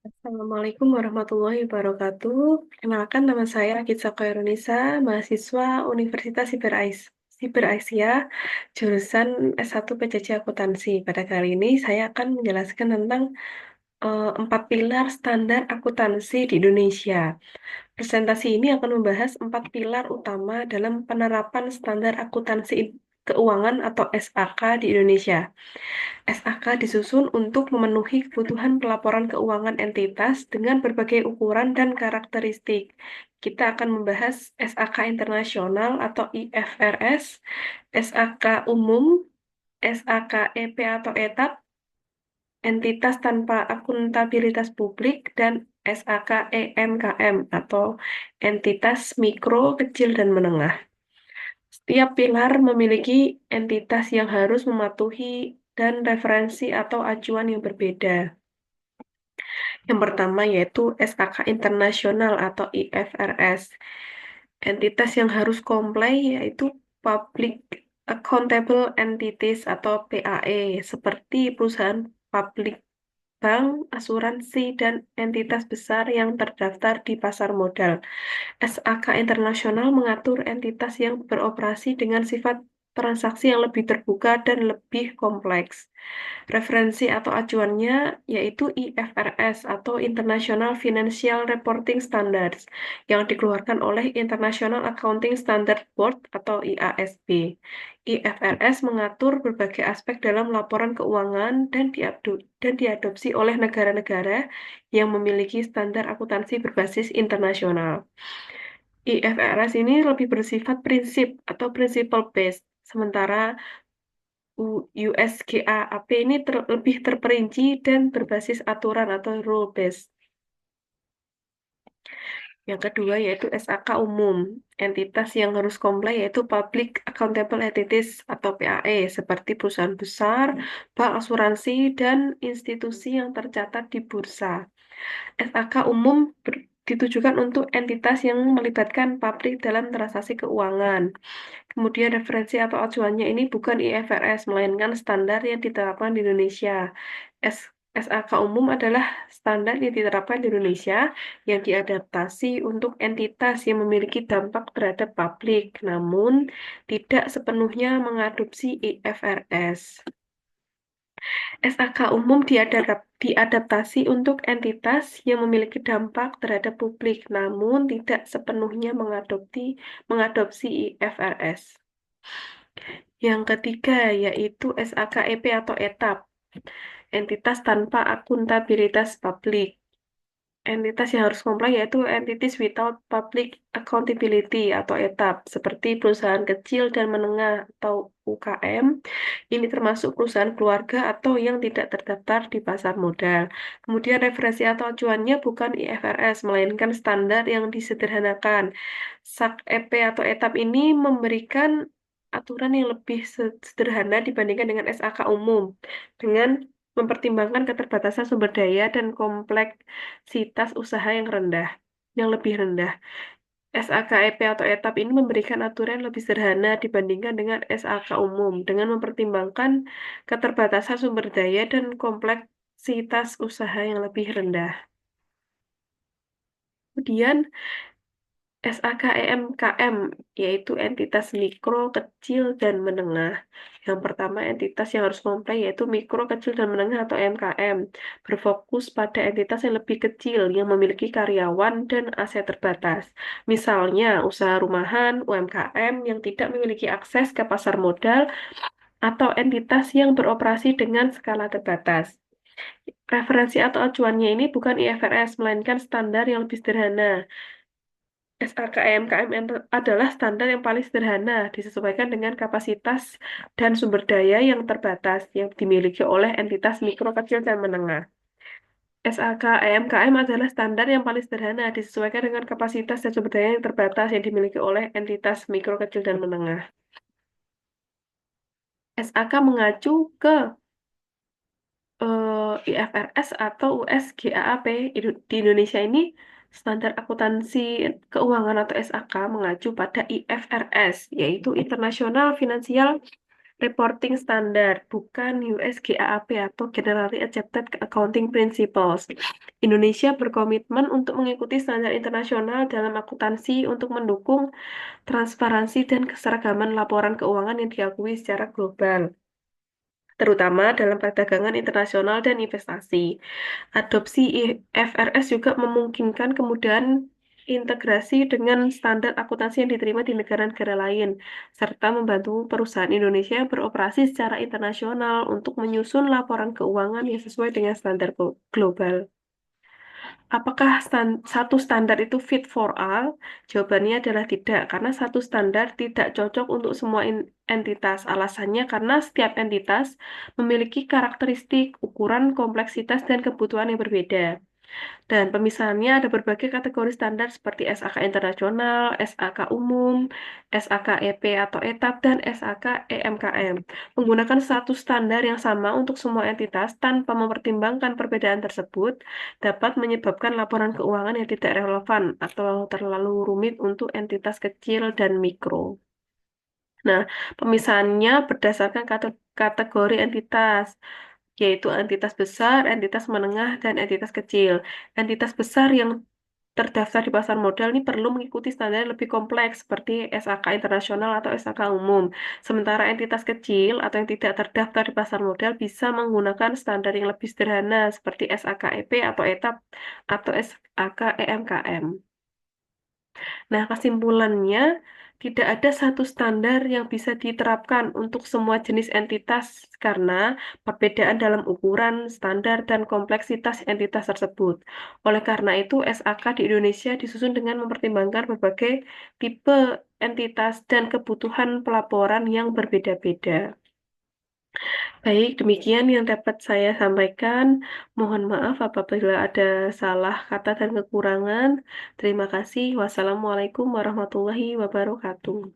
Assalamualaikum warahmatullahi wabarakatuh. Kenalkan nama saya Akitsa Khairunisa, mahasiswa Universitas Siber Asia, jurusan S1 PJJ Akuntansi. Pada kali ini saya akan menjelaskan tentang empat pilar standar akuntansi di Indonesia. Presentasi ini akan membahas empat pilar utama dalam penerapan standar akuntansi keuangan atau SAK di Indonesia. SAK disusun untuk memenuhi kebutuhan pelaporan keuangan entitas dengan berbagai ukuran dan karakteristik. Kita akan membahas SAK internasional atau IFRS, SAK umum, SAK EP atau etap, entitas tanpa akuntabilitas publik, dan SAK EMKM atau entitas mikro, kecil, dan menengah. Setiap pilar memiliki entitas yang harus mematuhi dan referensi atau acuan yang berbeda. Yang pertama yaitu SAK internasional atau IFRS. Entitas yang harus comply yaitu Public Accountable Entities atau PAE, seperti perusahaan publik, bank, asuransi, dan entitas besar yang terdaftar di pasar modal. SAK internasional mengatur entitas yang beroperasi dengan sifat transaksi yang lebih terbuka dan lebih kompleks. Referensi atau acuannya yaitu IFRS atau International Financial Reporting Standards yang dikeluarkan oleh International Accounting Standard Board atau IASB. IFRS mengatur berbagai aspek dalam laporan keuangan dan diadopsi oleh negara-negara yang memiliki standar akuntansi berbasis internasional. IFRS ini lebih bersifat prinsip atau principle based, sementara USGAAP ini lebih terperinci dan berbasis aturan atau rule based. Yang kedua yaitu SAK umum. Entitas yang harus comply yaitu Public Accountable Entities atau PAE, seperti perusahaan besar, bank, asuransi, dan institusi yang tercatat di bursa. SAK umum ditujukan untuk entitas yang melibatkan publik dalam transaksi keuangan. Kemudian referensi atau acuannya ini bukan IFRS, melainkan standar yang diterapkan di Indonesia. SAK umum adalah standar yang diterapkan di Indonesia yang diadaptasi untuk entitas yang memiliki dampak terhadap publik, namun tidak sepenuhnya mengadopsi IFRS. SAK umum diadaptasi untuk entitas yang memiliki dampak terhadap publik, namun tidak sepenuhnya mengadopsi IFRS. Yang ketiga yaitu SAKEP atau etap, entitas tanpa akuntabilitas publik. Entitas yang harus comply yaitu entities without public accountability atau etap, seperti perusahaan kecil dan menengah atau UKM. Ini termasuk perusahaan keluarga atau yang tidak terdaftar di pasar modal. Kemudian referensi atau acuannya bukan IFRS, melainkan standar yang disederhanakan. SAK-EP atau etap ini memberikan aturan yang lebih sederhana dibandingkan dengan SAK umum, dengan mempertimbangkan keterbatasan sumber daya dan kompleksitas usaha yang lebih rendah. SAKEP atau etap ini memberikan aturan lebih sederhana dibandingkan dengan SAK umum dengan mempertimbangkan keterbatasan sumber daya dan kompleksitas usaha yang lebih rendah. Kemudian SAKEMKM yaitu entitas mikro, kecil, dan menengah. Yang pertama, entitas yang harus comply yaitu mikro, kecil, dan menengah atau MKM. Berfokus pada entitas yang lebih kecil yang memiliki karyawan dan aset terbatas. Misalnya, usaha rumahan, UMKM yang tidak memiliki akses ke pasar modal atau entitas yang beroperasi dengan skala terbatas. Referensi atau acuannya ini bukan IFRS, melainkan standar yang lebih sederhana. SAKMKM adalah standar yang paling sederhana, disesuaikan dengan kapasitas dan sumber daya yang terbatas yang dimiliki oleh entitas mikro, kecil, dan menengah. SAKMKM adalah standar yang paling sederhana, disesuaikan dengan kapasitas dan sumber daya yang terbatas yang dimiliki oleh entitas mikro, kecil, dan menengah. SAK mengacu ke IFRS atau USGAAP. Di Indonesia ini standar akuntansi keuangan atau SAK mengacu pada IFRS, yaitu International Financial Reporting Standard, bukan USGAAP atau Generally Accepted Accounting Principles. Indonesia berkomitmen untuk mengikuti standar internasional dalam akuntansi untuk mendukung transparansi dan keseragaman laporan keuangan yang diakui secara global, terutama dalam perdagangan internasional dan investasi. Adopsi IFRS juga memungkinkan kemudahan integrasi dengan standar akuntansi yang diterima di negara-negara lain, serta membantu perusahaan Indonesia yang beroperasi secara internasional untuk menyusun laporan keuangan yang sesuai dengan standar global. Apakah satu standar itu fit for all? Jawabannya adalah tidak, karena satu standar tidak cocok untuk semua entitas. Alasannya karena setiap entitas memiliki karakteristik, ukuran, kompleksitas, dan kebutuhan yang berbeda. Dan pemisahannya ada berbagai kategori standar seperti SAK internasional, SAK umum, SAK EP atau etap, dan SAK EMKM. Menggunakan satu standar yang sama untuk semua entitas tanpa mempertimbangkan perbedaan tersebut dapat menyebabkan laporan keuangan yang tidak relevan atau terlalu rumit untuk entitas kecil dan mikro. Nah, pemisahannya berdasarkan kategori entitas, yaitu entitas besar, entitas menengah, dan entitas kecil. Entitas besar yang terdaftar di pasar modal ini perlu mengikuti standar yang lebih kompleks seperti SAK internasional atau SAK umum. Sementara entitas kecil atau yang tidak terdaftar di pasar modal bisa menggunakan standar yang lebih sederhana seperti SAK EP atau ETAP atau SAK EMKM. Nah, kesimpulannya, tidak ada satu standar yang bisa diterapkan untuk semua jenis entitas karena perbedaan dalam ukuran, standar, dan kompleksitas entitas tersebut. Oleh karena itu, SAK di Indonesia disusun dengan mempertimbangkan berbagai tipe entitas dan kebutuhan pelaporan yang berbeda-beda. Baik, demikian yang dapat saya sampaikan. Mohon maaf apabila ada salah kata dan kekurangan. Terima kasih. Wassalamualaikum warahmatullahi wabarakatuh.